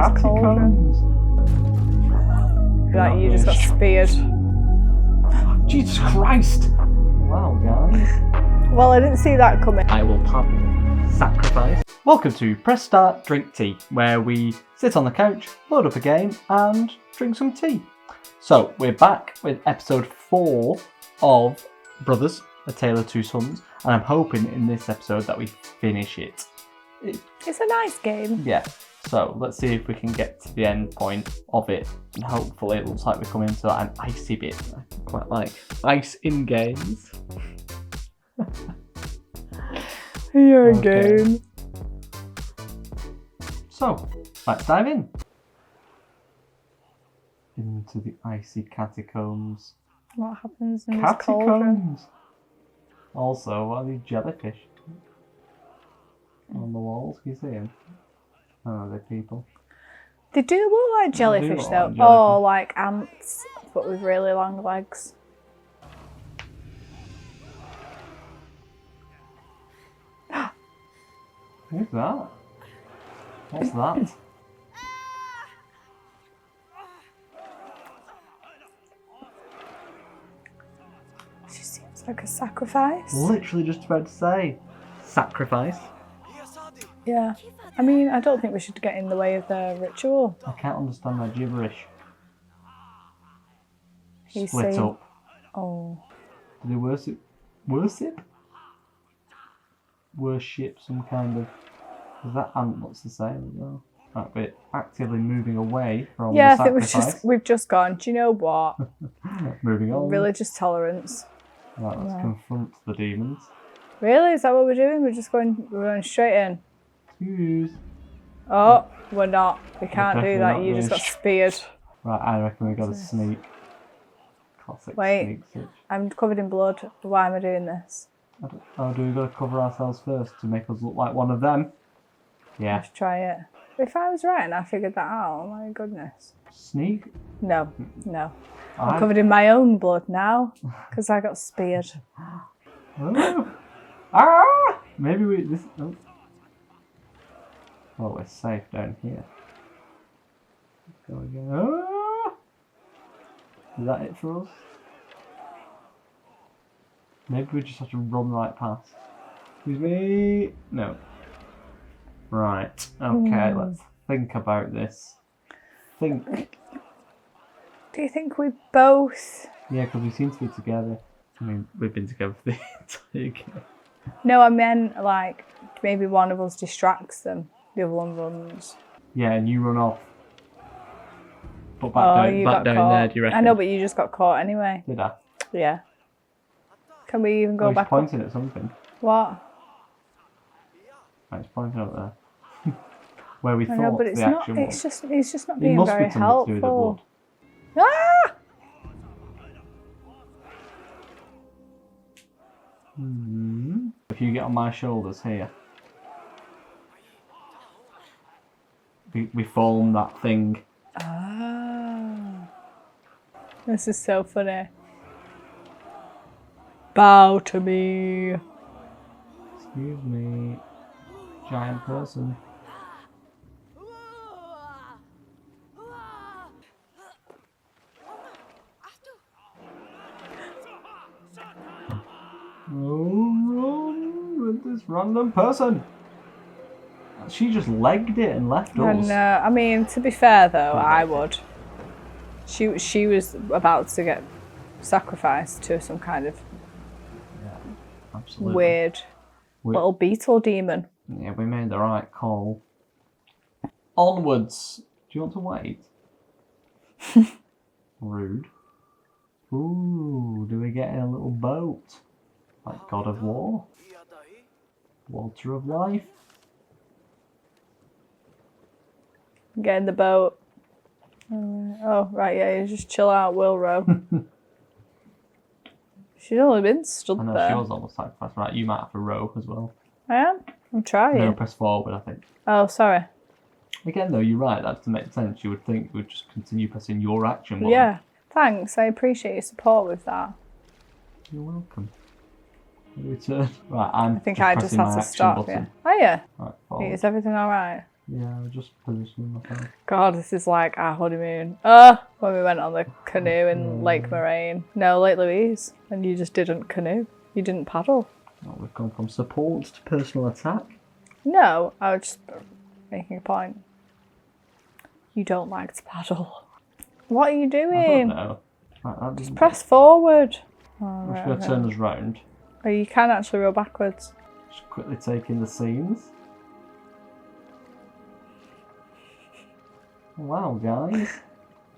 catacombs. Like you just got speared. Jesus Christ! Wow, guys. Well, I didn't see that coming. I will pardon sacrifice. Welcome to Press Start Drink Tea, where we sit on the couch, load up a game, and drink some tea. So, we're back with episode 4 of Brothers, A Tale of Two Sons, and I'm hoping in this episode that we finish it. It's a nice game. Yeah, so let's see if we can get to the end point of it, and hopefully it looks like we come into an icy bit. I quite like ice in games. You're a game. So, let's dive in. Into the icy catacombs. What happens in this cauldron? Also, what are these jellyfish on the walls? Can you see them? Oh, they're people. They do look like jellyfish look though. like jellyfish. Oh, like ants, but with really long legs. Who's that? What's that? She seems like a sacrifice. Literally just about to say sacrifice. Yeah. I mean, I don't think we should get in the way of their ritual. I can't understand their gibberish. He's Split saying- up. Oh. Do they worship? Worship? Worship some kind of. Is that ant looks the same as well? Right, we're actively moving away from Yeah, the I think sacrifice. we've just gone. Do you know what? Moving on. Religious tolerance. Right, let's confront the demons. Really? Is that what we're doing? We're going straight in. Excuse. Oh, we're not. We can't do definitely that. not You just doing got speared. Right, I reckon we got to sneak. Classic Wait. sneak switch. I'm covered in blood. Why am I doing this? Oh, do we got to cover ourselves first to make us look like one of them? Yeah. Let's try it. If I was right and I figured that out, oh my goodness. Sneak? No. I'm covered in my own blood now because I got speared. Oh. Ah! Maybe we. This. Oh. Well, we're safe down here. Let's go again. Ah! Is that it for us? Maybe we just have to run right past. Excuse me. No. Right. Okay. Let's think about this. Think. Do you think we both... Yeah, because we seem to be together. I mean, we've been together for the entire game. No, I meant like maybe one of us distracts them. The other one runs. Yeah, and you run off. But back down there, do you reckon? I know, but you just got caught anyway. Did I? Yeah. Can we even go he's back? Pointing at something. What? Right, he's pointing up there. Where we I thought know, but it's the not. action was. It's just not It being must very be something to do with the helpful. blood. Ah! If you get on my shoulders here, we form that thing. Ah. This is so funny. Bow to me. Excuse me, giant person. Run with this random person. She just legged it and left us. And I mean, to be fair though, I would. She was about to get sacrificed to some kind of Absolutely. weird little beetle demon. Yeah, we made the right call. Onwards. Do you want to wait? Rude. Ooh, do we get in a little boat? Like God of War? Water of Life? Get in the boat. Oh, right, yeah, you just chill out, we'll row. She's only been stood I know, there. she was almost sacrificed. Right, you might have to row as well. I am? I'm trying. No, press forward, I think. Oh, sorry. Again, though, you're right. That doesn't make sense. You would think you would just continue pressing your action button. Yeah, thanks. I appreciate your support with that. You're welcome. Return. Right, I think I just have to stop. Yeah. Oh yeah. Right, forward. Is everything all right? Yeah, I was just positioning myself. God, this is like our honeymoon. When we went on the canoe in Lake Moraine. No, Lake Louise. And you just didn't canoe. You didn't paddle. Oh, we've gone from support to personal attack. No, I was just making a point. You don't like to paddle. What are you doing? I don't know. Just press forward. I'm just going to turn us round. Oh, you can actually roll backwards. Just quickly take in the scenes. Wow, guys.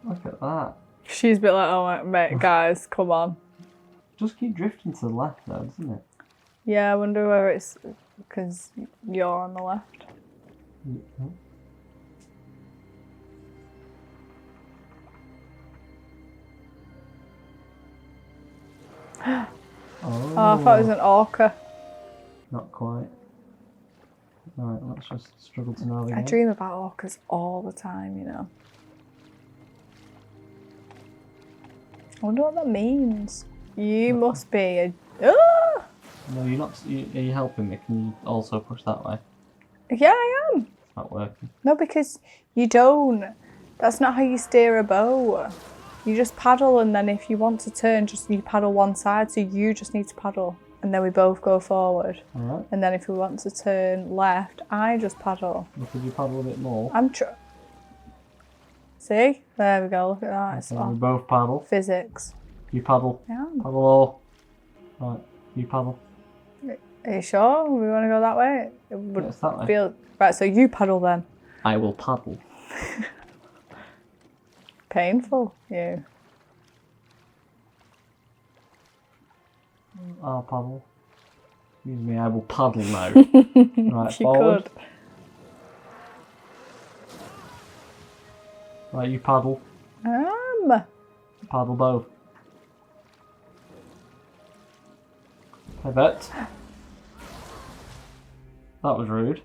Look at that. She's a bit like, oh, mate, guys, come on. Just keep drifting to the left, though, doesn't it? Yeah, I wonder whether it's because you're on the left. Mm-hmm. Oh, I thought it was an orca. Not quite. Right, let's just struggle to navigate. I dream about orcas all the time, you know. I wonder what that means. You must be a... Ah! No, you're not. Are you helping me? Can you also push that way? Yeah, I am. It's not working. No, because you don't. That's not how you steer a boat. You just paddle, and then if you want to turn, just you paddle one side, so you just need to paddle. And then we both go forward. Alright. And then if we want to turn left, I just paddle. Could you paddle a bit more? See? There we go, look at that. It's Okay, we both paddle. physics. You paddle. Yeah. Paddle all. Right, you paddle. Are you sure we want to go that way? It would It's that way. feel... Right, so you paddle then. I will paddle. Painful, you. I'll paddle. Excuse me, I will paddle now. Right, You forward. could. Right, you paddle. Paddle both. Pivot. That was rude.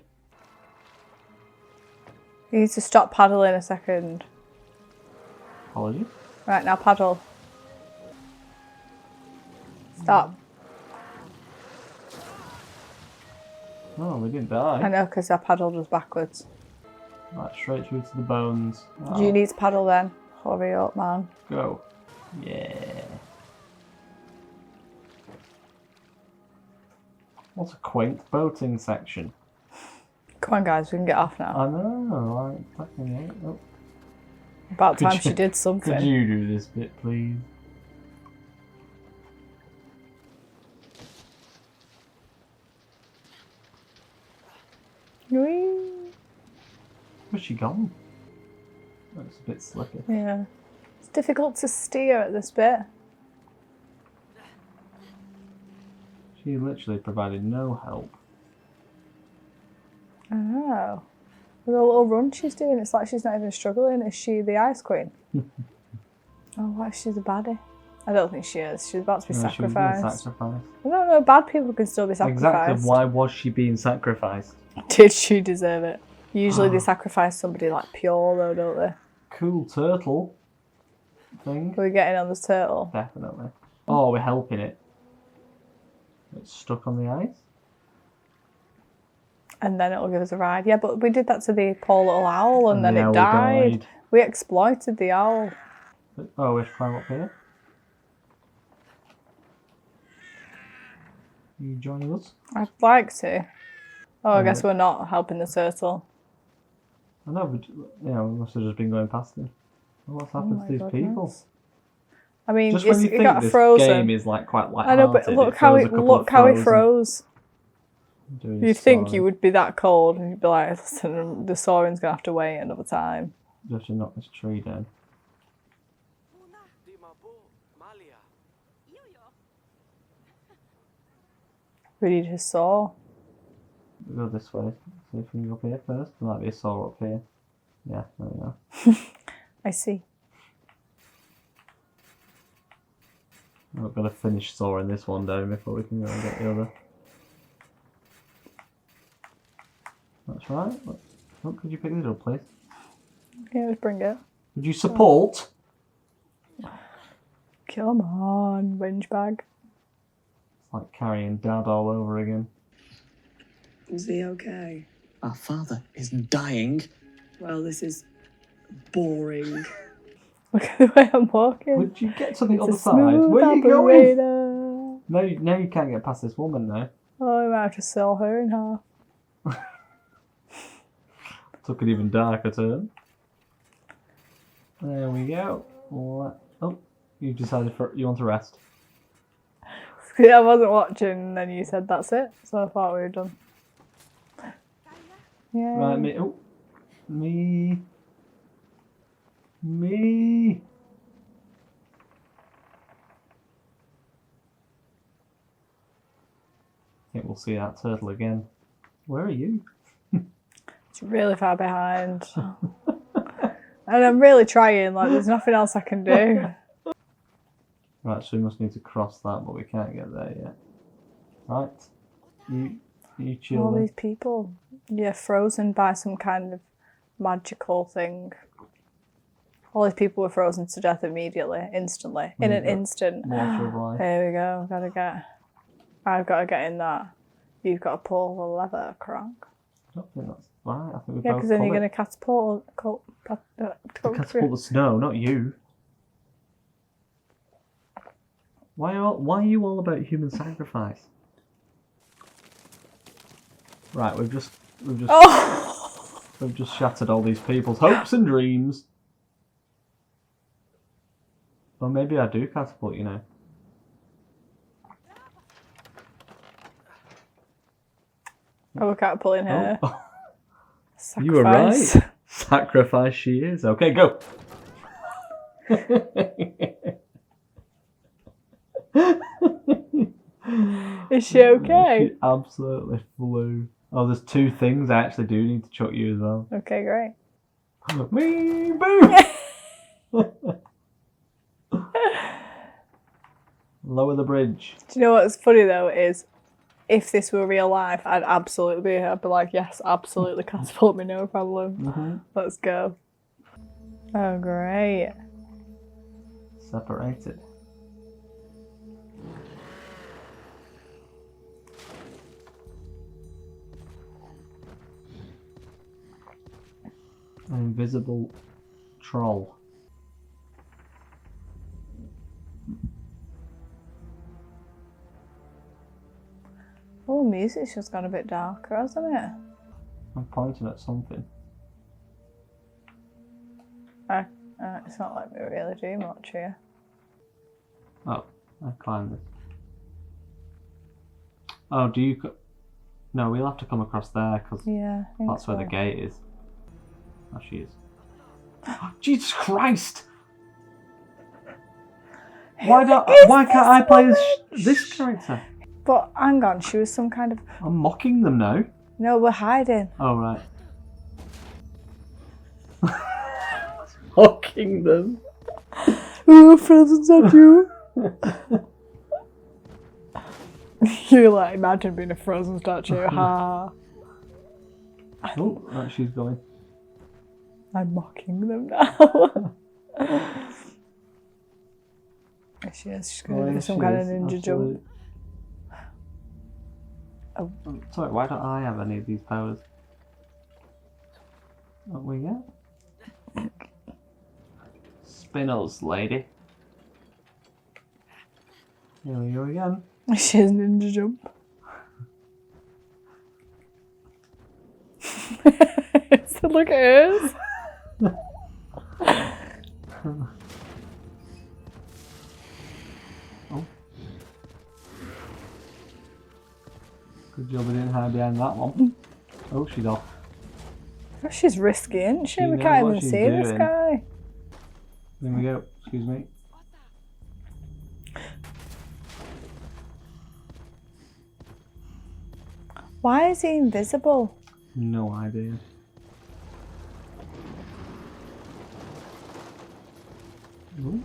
You need to stop paddling a second. Apologies. Right, now paddle. Stop. Oh, we didn't die. I know, because I paddled us backwards. Right, straight through to the bones. Oh, You need to paddle then. Hurry up, man. go. Yeah. What a quaint boating section. Come on, guys, we can get off now. I know, like fucking hate. Oh. About Could time you- she did something. Could you do this bit, please? Whee! Where's she gone? That's a bit slicker. Yeah. It's difficult to steer at this bit. She literally provided no help. I know. With the little run she's doing, it's like she's not even struggling. Is she the Ice Queen? Oh, what if she's a baddie? I don't think she is. She's about to be No, she was being sacrificed. sacrificed. I don't know, bad people can still be sacrificed. Exactly, why was she being sacrificed? Did she deserve it? Usually they sacrifice somebody like pure though, don't they? Cool turtle thing. Are we getting on this turtle? Definitely. Oh, we're helping it. It's stuck on the ice. And then it'll give us a ride. Yeah, but we did that to the poor little owl and then the it owl died. died. We exploited the owl. Oh, we have to climb up here. You joining us? I'd like to. Oh, I Yeah. guess we're not helping the turtle. I know, but we must have just been going past them. What's happened my to these people? goodness. I mean, Just when you it think got this frozen. game is like quite I know, but light-hearted, look how throws it a couple of froze. doing You'd think soaring. you would be that cold and you'd be like, listen, the soaring's gonna have to wait another time. You have to knock this tree down. We need his saw. We go this way. See if we can go up here first. There might be a saw up here. Yeah, there we go. I see. We've got to finish sawing this one down before we can go and get the other. That's right. Oh, could you pick this up, please? Yeah, let's bring it. Would you support? Come on, whinge bag. It's like carrying Dad all over again. Is he okay? Our father is dying. Well, this is boring. Look at the way I'm walking. Would you get to the It's other a side? smooth Where are you going? operator. No, you can't get past this woman now. Oh, I might have to saw her in half. Took an even darker turn. There we go. Oh, you decided you want to rest. See, I wasn't watching, and then you said that's it, so I thought we were done. Yeah. Right, me. Oh, me. Me. I think we'll see that turtle again. Where are you? It's really far behind. And I'm really trying, like, there's nothing else I can do. Right, so we must need to cross that, but we can't get there yet. Right. You chill. All then. these people. Yeah, frozen by some kind of magical thing. All these people were frozen to death immediately, instantly, in an instant. Water of life. Here we go. I've got to get in that. You've got to pull the lever, Cronk. I don't think that's right. I think we Yeah, both because then pull you're it. going to catapult. Catapult the snow, not you. Why are you all about human sacrifice? Right, we've just shattered all these people's hopes and dreams. Well, maybe I do catapult, you know. Oh, we're catapulting her. Oh. Sacrifice. You were right. Sacrifice she is. Okay, go. Is she okay? She absolutely flew. Oh, there's two things I actually do need to chuck you as well. Okay, great. Me, boo! Lower the bridge. Do you know what's funny though is, if this were real life, I'd be like, yes, absolutely, catapult me, no problem. Mm-hmm. Let's go. Oh, great. Separated. An invisible troll. Oh, music's just gone a bit darker, hasn't it? I'm pointing at something. It's not like we really do much here. Oh, I climbed this. Oh, do you... No, we'll have to come across there, because Yeah, I think that's so. where the gate is. Oh, she is. Jesus Christ! Why can't I play as this character? But hang on, she was some kind of... I'm mocking them now. No, we're hiding. Oh, right. Mocking them. Oh, frozen statue. You're like, imagine being a frozen statue. Ha. Oh, right, she's going. I'm mocking them now. She is. She's going to do some kind of ninja jump. Oh. Sorry, why don't I have any of these powers? What we get? Spin us, lady. Here we go again. She has ninja jump. So look at hers. Oh. Good job we didn't hide behind that one. Oh, she's off. Oh, she's risky, isn't she? She We knows can't what even she's see this doing. guy. There we go. Excuse me. Why is he invisible? No idea. Ooh.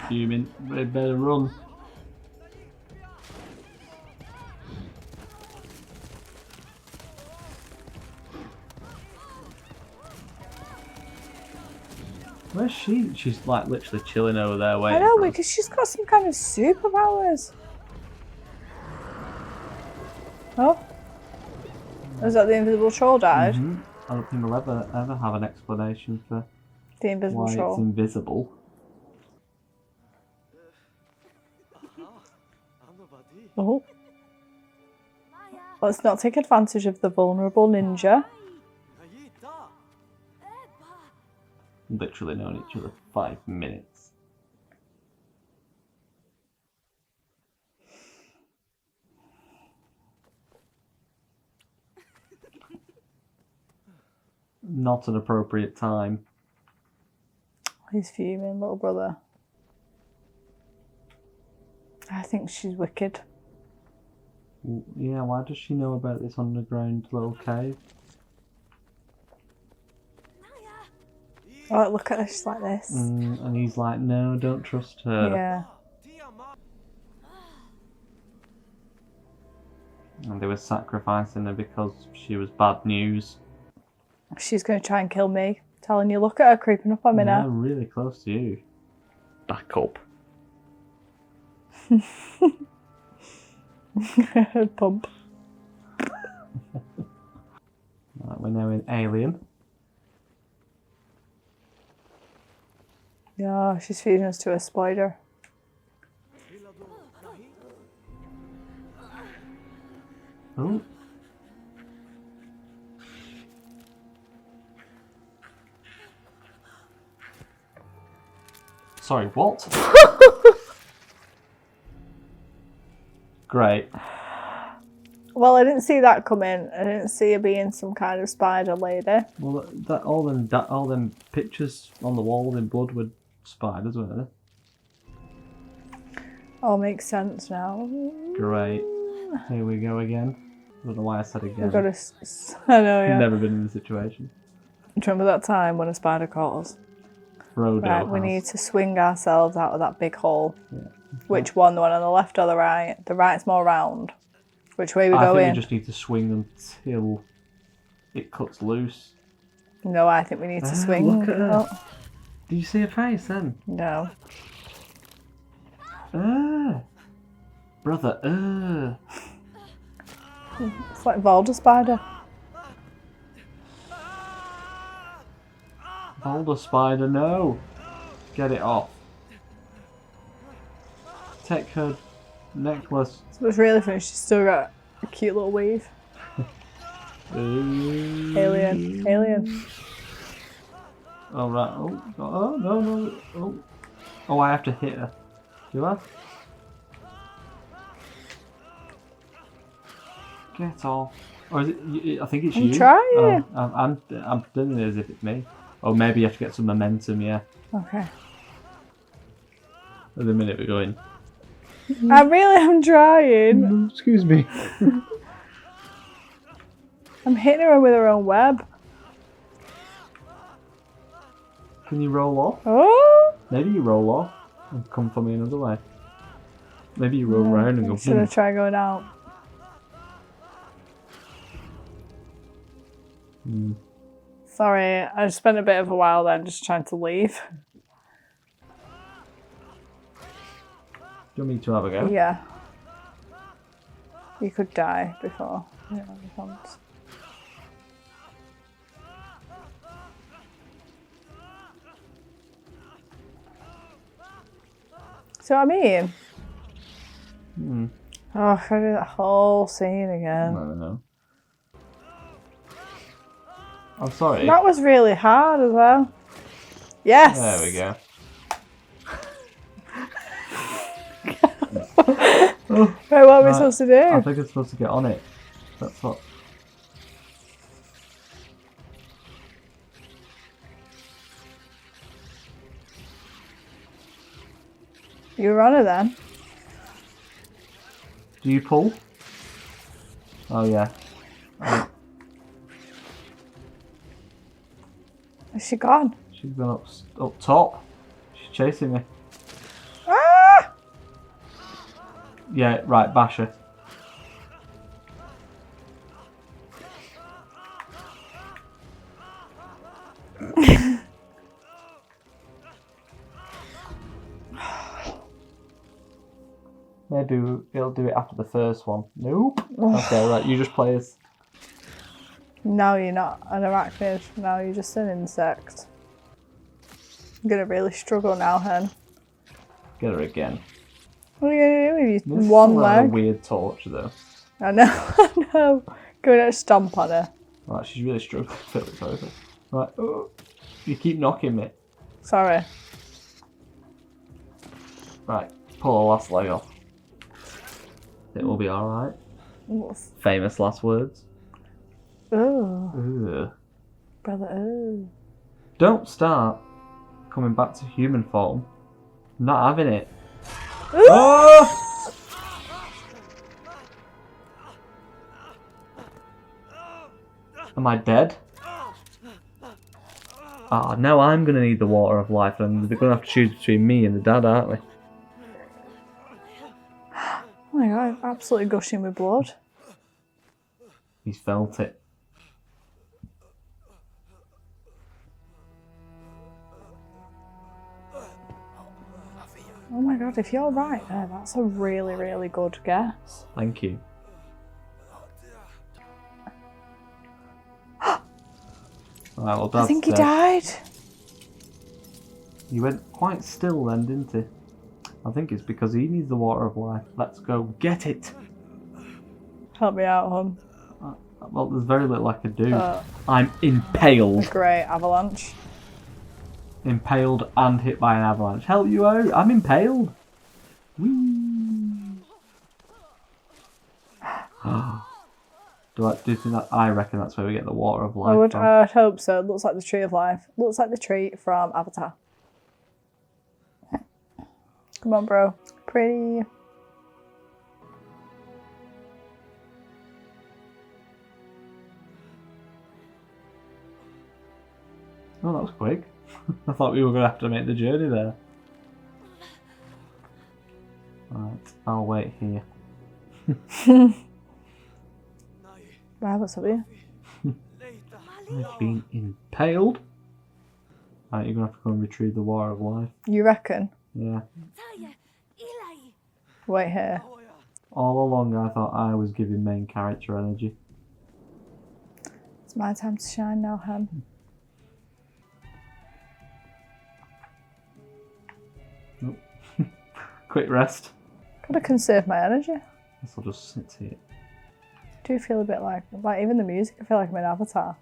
Human, they better run. Where's she? She's like literally chilling over there I waiting. know, for us. because she's got some kind of superpowers. Oh. Is that the invisible troll died? I don't think we'll ever have an explanation for The invisible why troll. it's invisible. Oh. Let's not take advantage of the vulnerable ninja. Literally known each other for 5 minutes. Not an appropriate time. He's fuming, little brother. I think she's wicked. Yeah, why does she know about this underground little cave? Oh, look at her, she's like this. And he's like, no, don't trust her. Yeah. And they were sacrificing her because she was bad news. She's going to try and kill me. Telling you, look at her creeping up on me Yeah, now. really close to you. Back up. Pump. Right, we're now in Alien. Yeah, she's feeding us to a spider. Oh. Sorry, what? Great. Well, I didn't see that coming. I didn't see her being some kind of spider lady. Well, all them pictures on the wall in blood were spiders, weren't they? Oh, makes sense now. Great. Here we go again. I don't know why I said again. We've got to... I know, yeah. Never been in the situation. Do you remember that time when a spider caught us? Frodo Right, we has. need to swing ourselves out of that big hole. Yeah. Which one? The one on the left or the right? The right's more round. Which way we I go think in? we just need to swing until it cuts loose. No, I think we need to swing. Look at her. Oh, Did you see her face then? no. Brother, It's like Valda spider. Boulder spider, no! Get it off. Take her necklace. So it's really funny. She's still got a cute little weave. Alien. Alien. Oh, right. Oh, no. Oh, I have to hit her. Do I? Get off. Or is it? I think it's I'm you. trying. Oh, I'm doing it as if it's me. Or maybe you have to get some momentum, yeah. Okay. At the minute we're going. I really am trying. Excuse me. I'm hitting her with her own web. Can you roll off? Oh! Maybe you roll off and come for me another way. Maybe you roll around and go. Should I try going out? Sorry, I spent a bit of a while then just trying to leave. Do you want me to have a go? Yeah. You could die before. Yeah, once. See what I mean? Oh, I gotta do that whole scene I again. don't know. I'm sorry. That was really hard as well. Yes! There we go. Right, what are we Right, supposed to do? I think I'm supposed to get on it. That's what. You were on her then? Do you pull? Oh yeah. Oh, Is she gone? she's gone up top. She's chasing me. Ah! Yeah, right, bash her. Maybe it'll do it after the first one. Nope. Okay, right, you just play as... Now you're not an arachnid, now you're just an insect. I'm gonna really struggle now, hen. Get her again. What are you gonna do with This your is one like a leg? weird torture though. I know, I know. Go and stomp on her. Right, she's really struggling. Sorry. Right, oh, you keep knocking me. Sorry. Right, pull the last leg off. It will be alright. Famous last words. Oh, Ugh. brother, oh. Don't start coming back to human form. Not having it. Ooh. Oh! Am I dead? Ah, now I'm gonna need the water of life, and they're gonna have to choose between me and the dad, aren't we? Oh my god, I'm absolutely gushing with blood. He's felt it. Oh my god, if you're right there, that's a really, really good guess. Thank you. Right, well, I Dad's think he dead. died. He went quite still then, didn't he? I think it's because he needs the water of life. Let's go get it. Help me out, hon. Well, there's very little I could do. Uh, I'm impaled. Great avalanche. Impaled and hit by an avalanche. Help you out. I'm impaled. Whee. Do you think that? I reckon that's where we get the water of life from. I'd hope so. It looks like the tree of life. Looks like the tree from Avatar. Come on, bro. Pretty. Oh, that was quick. I thought we were going to have to make the journey there. Right, I'll wait here. Wow, what's up here? I've been impaled. Right, you're going to have to go and retrieve the water of life. You reckon? Yeah. Wait here. All along I thought I was giving main character energy. It's my time to shine now, hun. Nope. Quick rest. Gotta conserve my energy. Guess I'll just sit here. I do feel a bit like even the music, I feel like I'm in Avatar.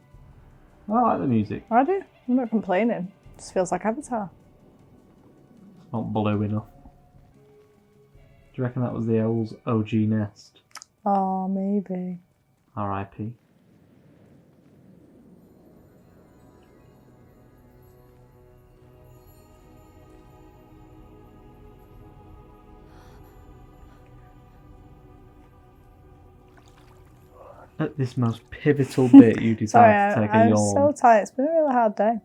I like the music. I do. I'm not complaining. It just feels like Avatar. It's not blue enough. Do you reckon that was the owl's OG nest? Oh, maybe. R.I.P. At this most pivotal bit, you decide to take a I'm yawn. so tired. It's been a really hard day.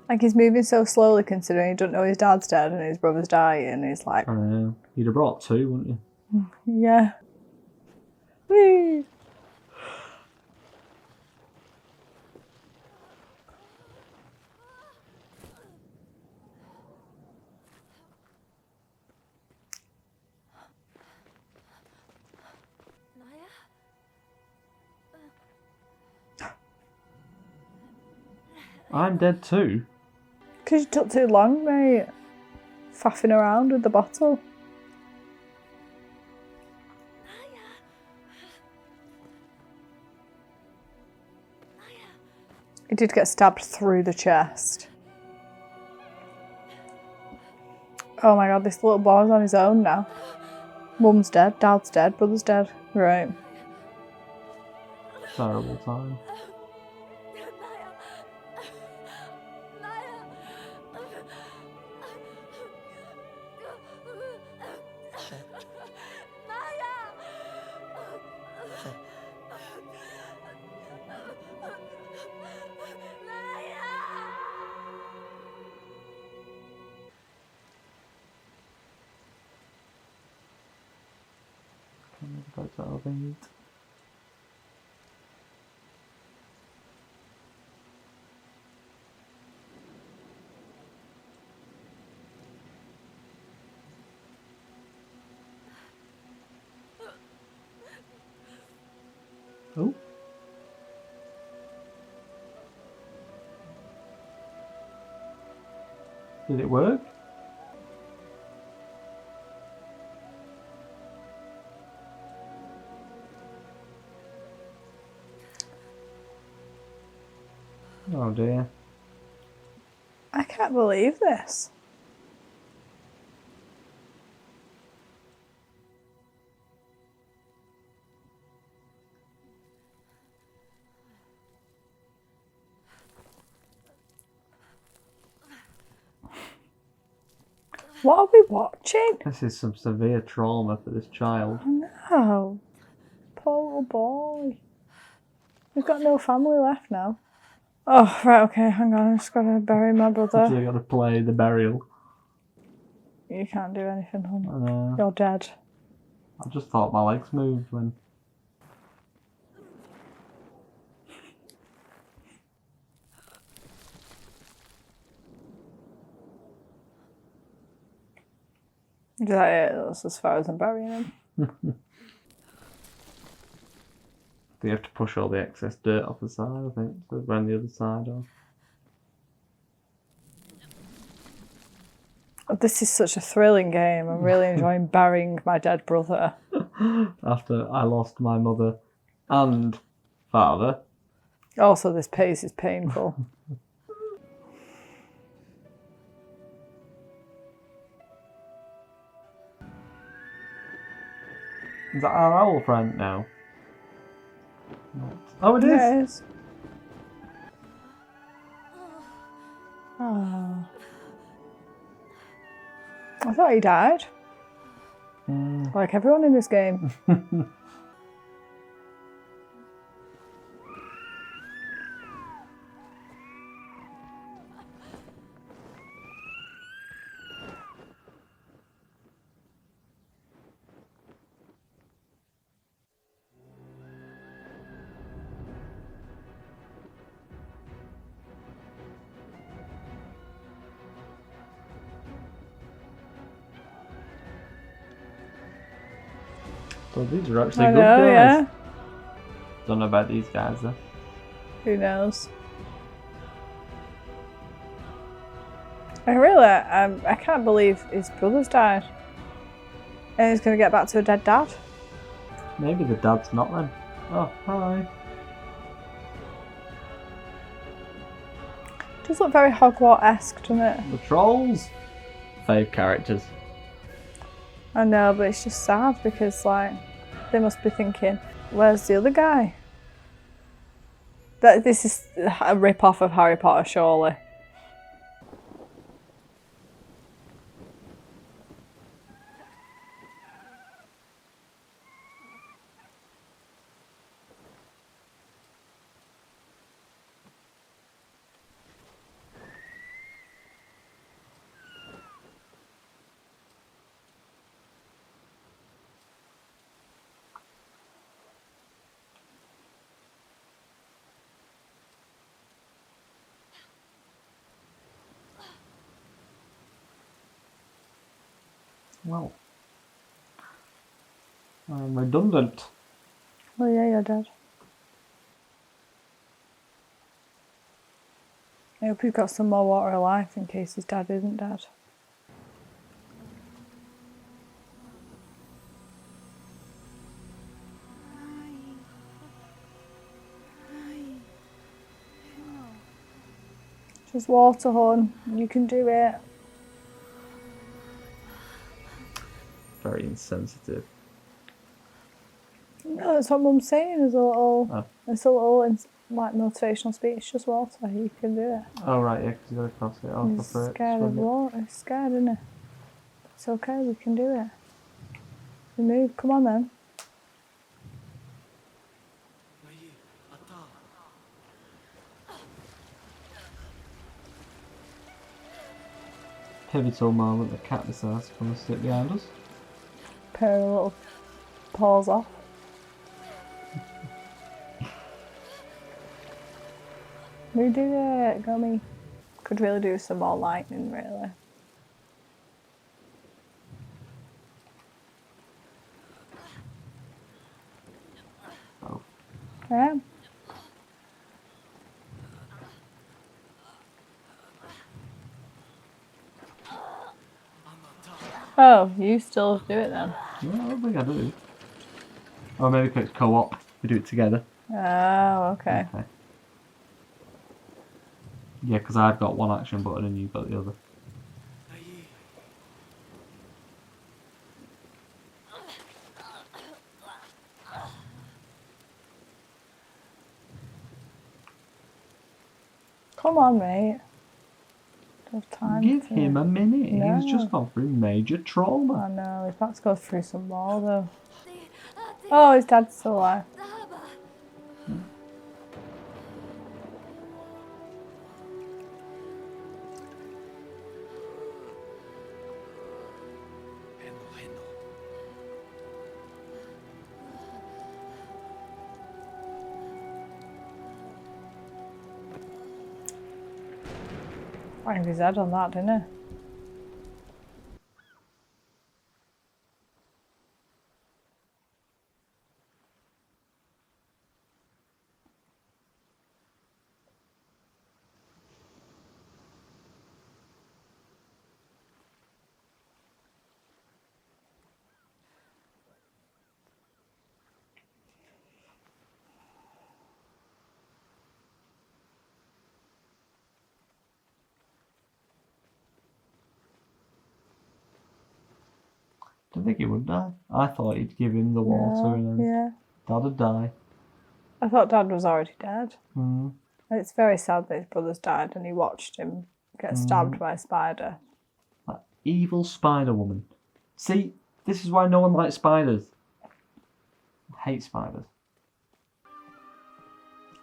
Like, he's moving so slowly considering he doesn't know his dad's dead and his brother's dying, and he's like, I know. You'd have brought two, wouldn't you? yeah. Whee! I'm dead too. Because you took too long, mate. Faffing around with the bottle. He did get stabbed through the chest. Oh my god, this little boy's on his own now. Mum's dead, dad's dead, brother's dead. Right. Terrible time. About to overeat. Oh. Did it work? Oh dear. I can't believe this. What are we watching? This is some severe trauma for this child. Oh, poor little boy. We've got no family left now. Oh, right, okay, hang on. I just gotta bury my So brother. you got to play the burial. You can't do anything, hon. I know. You're dead. I just thought my legs moved when. Is that it? That's as far as I'm burying him. Do you have to push all the excess dirt off the side, I think, to run the other side off? This is such a thrilling game. I'm really enjoying burying my dead brother. After I lost my mother and father. Also, this pace is painful. Is that our owl friend now? Oh, it is! Yeah, it is. Oh. I thought he died. Like everyone in this game. So these are actually I good know, guys. yeah. Don't know about these guys though. Who knows? I can't believe his brother's died. And he's going to get back to a dead dad. Maybe the dad's not then. Oh, hi. Does look very Hogwarts-esque, doesn't it? The trolls. Fave characters. I know, but it's just sad because, like, they must be thinking, where's the other guy? This is a rip-off of Harry Potter, surely. Well. I'm redundant. Oh yeah, you're dead. I hope you've got some more water of life in case his dad isn't dead. Just water, hon. You can do it. Very insensitive. No, that's what Mum's saying. As a little, like motivational speech. Just water. You can do it. Oh right, yeah, because you got to cross it. Oh, He's scared of water. He's scared, isn't he? It's okay. We can do it. We move. Come on then. Pivotal moment. The cat decides to come and sit behind us. Pair of little paws off. We did it. Go me. Could really do some more lightning, really. Oh. Yeah. Oh, you still do it then? Yeah, I don't think I do. Or maybe because it's co-op, we do it together. Oh, okay. Okay. Yeah, because I've got one action button and you've got the other. Come on, mate. Don't have time Give to... him a minute. No. He's just gone through major trauma. I know, he's about to go through some more though. Oh, his dad's still alive. Banged his head on that, didn't he? I don't think he would die. I thought he'd give him the water and then Yeah. Dad'd die. I thought Dad was already dead. Mm. It's very sad that his brothers died and he watched him get stabbed by a spider. That evil spider woman. See, this is why no one likes spiders. I hate spiders.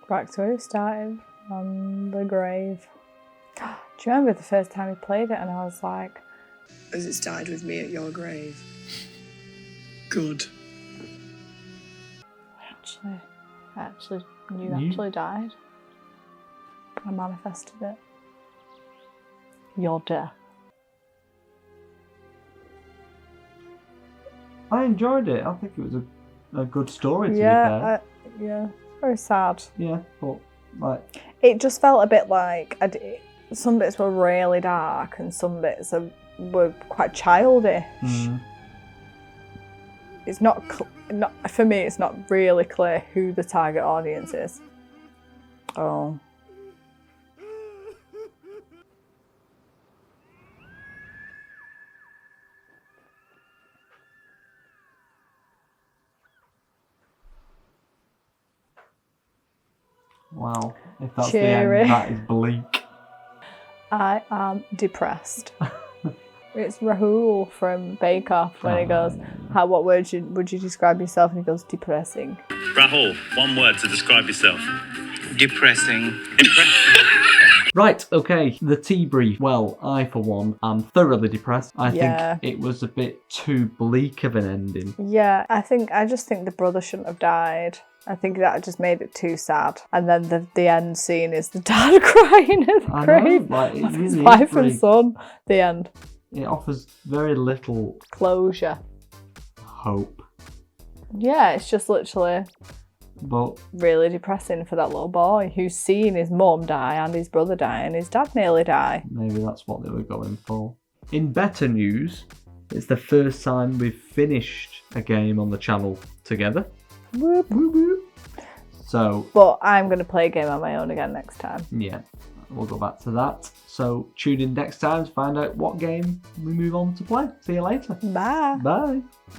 Back to where he started, on the grave. Do you remember the first time he played it and I was like... As it started with me at your grave. Good. I actually knew You? actually died. I manifested it. Your death. I enjoyed it. I think it was a good story to be Yeah, fair. yeah, very sad. Yeah, but like It just felt a bit like some bits were really dark and some bits were quite childish. It's not for me. It's not really clear who the target audience is. Oh. wow, if that's Cheery. the end, that is bleak. I am depressed. It's Rahul from Bake Off when he goes, what word would you describe yourself? And he goes, depressing. Rahul, one word to describe yourself. Depressing. Right, okay, the tea brief. Well, I, for one, am thoroughly depressed. I Yeah. think it was a bit too bleak of an ending. Yeah, I just think the brother shouldn't have died. I think that just made it too sad. And then the end scene is the dad crying at the I know, grave like, it of his really is wife very- and son. The end. It offers very little Closure. hope. Yeah, it's just literally But really depressing for that little boy who's seen his mum die and his brother die and his dad nearly die. maybe that's what they were going for. In better news, it's the first time we've finished a game on the channel together. Whoop. Woo woo. So, But I'm going to play a game on my own again next time. yeah, we'll go back to that. So, tune in next time to find out what game we move on to play. See you later. Bye. Bye.